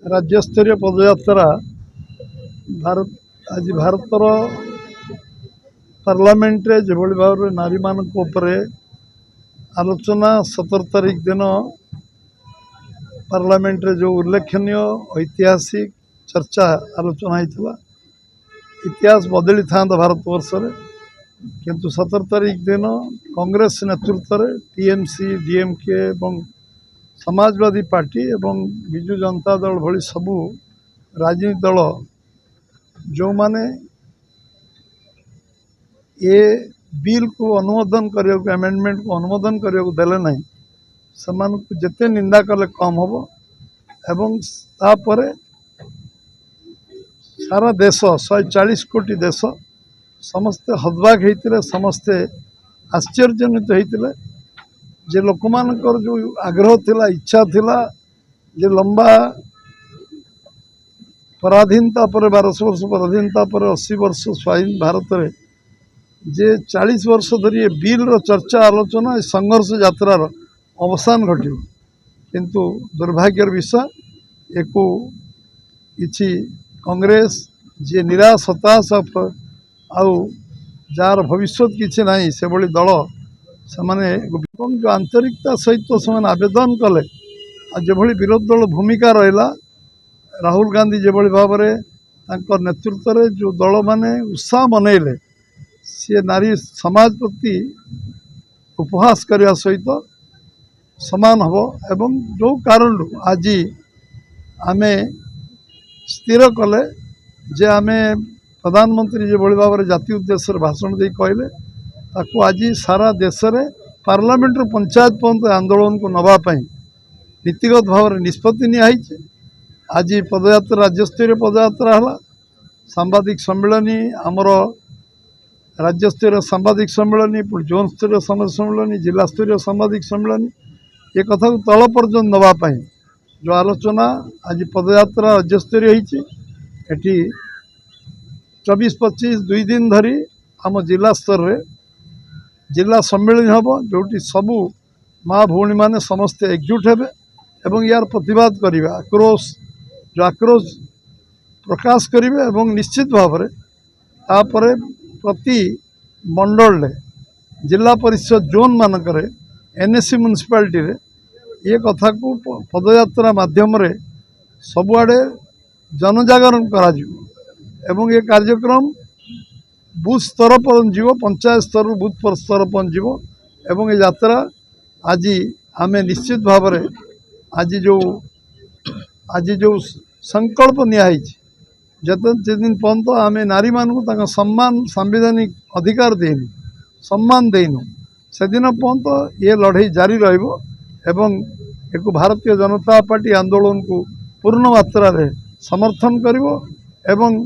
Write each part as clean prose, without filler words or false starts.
राज्यस्तरीय पदयात्रा भारत आज भारतर पार्लियामेंट रे जो भाव में नारी मान आलोचना 17 तारीख दिन पार्लियामेंट रे जो उल्लेखनीय ऐतिहासिक चर्चा आलोचना होता इतिहास बदली था भारत वर्ष रे किंतु 17 तारीख दिन कांग्रेस नेतृत्व में टीएमसी डीएमके और समाजवादी पार्टी एवं विजु जनता दल भली सबू राजनीतिक दल जो माने ये बिल को अनुमोदन करने को अमेंडमेंट को अनुमोदन करने को देले नहीं समान को जिते निंदा कले कम हम एवं तापरे सारा देश 140 कोटी देश समस्ते हदबाग होते समस्ते आश्चर्यान्वित होते जे लोक मानकर जो आग्रह थिला इच्छा थिला जे लंबा पराधीनता पर 12 वर्ष पराधीनता पर 80 वर्ष स्वाधीन भारत रे जे 40 वर्ष धरी बिल रो चर्चा आलोचना संघर्ष यात्रार अवसान घटो किंतु दुर्भाग्यर विषय एको किछि कांग्रेस जे निराश हताश आउ जार भविष्य किछि नहीं से भली दल से जो आंतरिकता सहित से आवेदन कले जो विरोधी दल भूमिका रहा राहुल गांधी जो भाव में नेतृत्व रे जो दल माने उत्साह मनइले सी नारी समाज प्रति उपहास करने सहित समान हम एवं जो कारण आज आमे स्थिर कले जे आमे प्रधानमंत्री जो भाव में जातीय उद्देश्य भाषण दे कहले ताकू आज सारा देश में पार्लियामेंट पंचायत पर्यंत आंदोलन को नवापाई नीतिगत भाव में निष्पत्ति नियाई आज पदयात्रा राज्यस्तरीय पदयात्रा है सांबादिक सम्मेलनी आमर राज्यस्तरीय सांबादिक सम्मेलनी जोन स्तरीय सांबादिक सम्मेलनी जिला स्तरीय सांबादिक सम्मेलनी ये कथा को तल पर्यंत नवापाई जो आलोचना आज पदयात्रा राज्यस्तरीय होती 24-25 दुई दिन धरी आम जिला स्तर रे जिला सम्मेलन हम जोटी सबू माँ भौणी मैंने समस्ते एकजुट हेबे एवं यार प्रतिवाद करिवे आक्रोश जो आक्रोश प्रकाश करिवे एवं निश्चित भाव में तापर प्रति मंडल जिला परिषद जोन मानक एनएससी म्युनिसिपालिटी रे ये कथा को पदयात्रा माध्यम रे सबुआड़े जनजागरण करा एवं ये कार्यक्रम बूथ स्तर पर जीव पंचायत स्तर बूथ पर स्तर पर जीव एवं ये यात्रा आज आमे निश्चित भाव में आज जो संकल्प नियाई जिन पर्यंत आम नारी मानक सम्मान सांविधानिक अधिकार देनु सम्मान देनु से दिन पर्यंत ये लड़ाई जारी रहिबो एवं एक भारतीय जनता पार्टी आंदोलन को पूर्ण मात्रा रे समर्थन करिवो एवं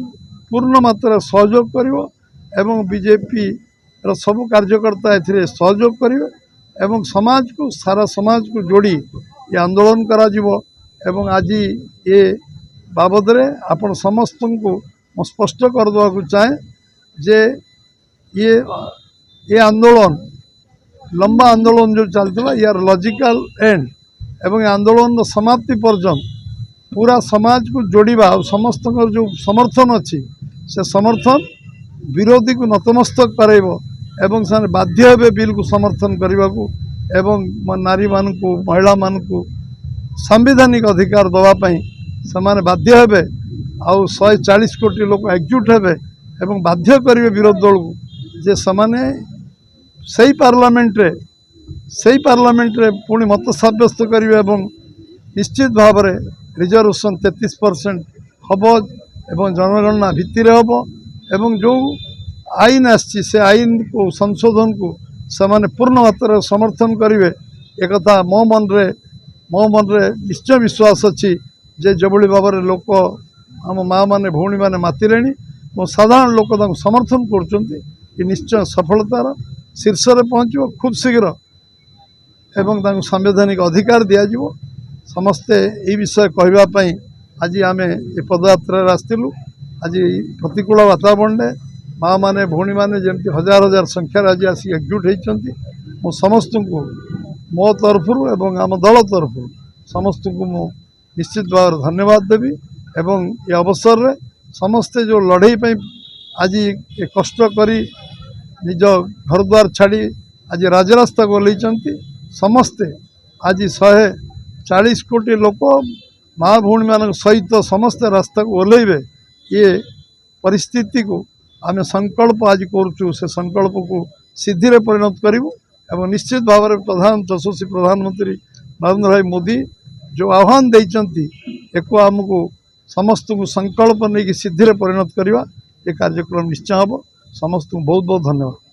पूर्ण मात्रा सहयोग करिवो एवं बीजेपी रो सबु कार्यकर्ता एथिरे सहयोग करिवे एवं समाज को सारा समाज को जोड़ी ये आंदोलन करा जीवो एवं आज ये बाबद रे आपण समस्त को स्पष्ट कर देवा को चाहे जे ये आंदोलन लंबा आंदोलन जो चलता यार लॉजिकल एंड एवं आंदोलन समाप्ति पर्यंत पूरा समाज को जोड़िबा समस्त जो समर्थन अच्छी से समर्थन विरोधी को नतमस्तक कराइबो एवं से बाध्य हे बिल को समर्थन करने को एवं नारी मान को महिला मान को सांविधानिक अधिकार दवापाई से बाध्य हे आउ 140 कोटी लोग एकजुट हे एवं बाध्य करेंगे विरोधी दल को जे समाने सही पार्लियामेंट रे पुणी मत सब्यस्त करेंगे एवं निश्चित भाव में रिजर्वेशन 33% हम एवं जनगणना भित्ति हम एवं जो आईन आसी से आईन को संशोधन को सेमाने पूर्ण मात्रा समर्थन करेंगे एक मो मन रे निश्चय विश्वास अच्छी जे जबली भाव में लोक आम माँ मैंने भौणी मैंने मातिले और साधारण लोक समर्थन कर निश्चय सफलतार शीर्ष में पहुँचो खूब शीघ्र एवं संवैधानिक अधिकार दिज्व समस्ते ये विषय कहवाई आज आम ये पदयात्रा आसलु आज प्रतिकूल वातावरण माँ मैंने भौणी मैंने जमी हजार हजार संख्यार आज आसिक एकजुट होती मो समस्त को मो तरफ एवं आम दल तरफ समस्त को निश्चित भाव धन्यवाद देवी एवं ये अवसर रे समस्ते जो लड़ई पे आज ये कष्ट करी निज घर द्वार छाड़ी आज राजरास्ता को लेचंती समस्ते आज 140 कोटी लोक माँ भौणी मान सहित समस्त रास्ता को ओह्लैबे ये परिस्थिति को आम संकल्प आज करुचु से संकल्प को सिद्धि रे परिणत करूँ एवं निश्चित भाव में प्रधान यशस्वी प्रधानमंत्री नरेंद्र भाई मोदी जो आह्वान देइचंती एको आमको समस्त को संकल्प नहीं कि सिद्धि रे परिणत करवा ये कार्यक्रम निश्चय हम समस्त को बहुत बहुत धन्यवाद।